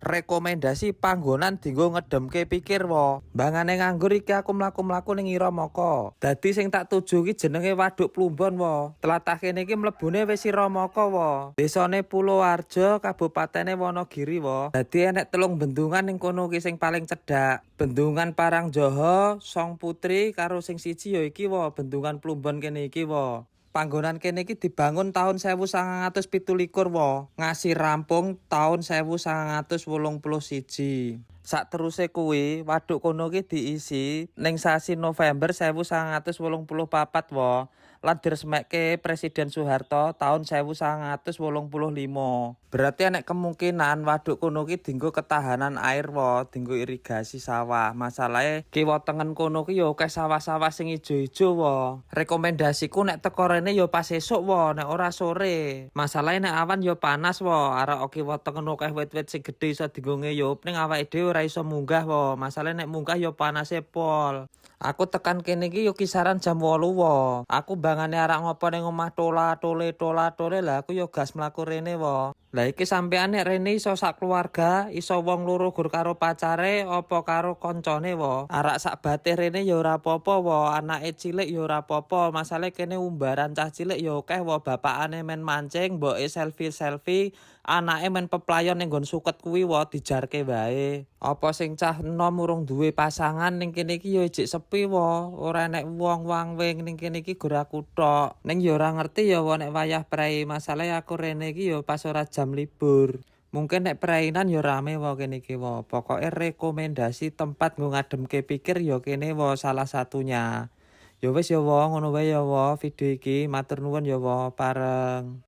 Rekomendasi panggonan dienggo ngedemke pikir wo. Bangane nganggur iki aku mlaku-mlaku ning Iramaka. Dadi sing tak tuju iki jenenge Waduk Plumbon wo. Tlatah kene iki mlebune wis Iramaka wo. Desane Puluwarjo, Kabupatene Wonogiri wo. Dadi enek 3 bendungan ning kono iki sing paling cedhak. Bendungan Parangjoho, Song Putri karo sing siji ya iki wo, Bendungan Plumbon kene iki wo. Panggonan kene iki dibangun tahun 1917 wo, ngasih rampung tahun 1981. Sakteruse kuwi, waduk kono iki diisi ning sasi November 1984 wo, lan diresmekke Presiden Soeharto tahun 1985. Berarti enek kemungkinan waduk kono iki dienggo ketahanan air wo, dienggo irigasi sawah. Masalahe kiwa tengen kono ki yo akeh sawah-sawah sing ijo-ijo wo. Rekomendasiku nek teko rene yo pas esuk wo, nek ora sore. Masalahe nek awan yo panas wo, arek kiwa tengen akeh wit-wit sing gedhe iso dienggo ngeyup ning awake dhewe ora iso munggah wo. Masalahe nek munggah yo panase pol. Aku tekan kene iki yo kisaran jam 8 wo. Aku bangane arek ngopo ning omah tola-tole lah aku yo gas mlaku rene wo. Lah iki sampean nek rene iso sak keluarga, iso wong loro gur karo pacare apa karo koncone wo. Arak sak batih rene ya ora apa-apa wo, anake cilik ya ora apa-apa. Masalahe kene umbaran cah cilik ya akeh wo, bapakane men mancing, mboke selfie, anake men peplayon ning nggon suket kuwi wo dijarke wae. Apa sing cah enom urung duwe pasangan ning kene iki ya ijik sepi wo, ora enek wong wing ning kene iki gur aku tok. Ning ya ora ngerti ya wo nek wayah prei, masalahe aku rene iki ya pas ora jam libur. Mungkin nek perainan ya rame wo kene iki wo. Pokoke rekomendasi tempat nggo ngademke pikir ya kene wo salah satunya. Ya wis ya wo, ngono wae ya wo video iki. Matur nuwun ya wo, pareng.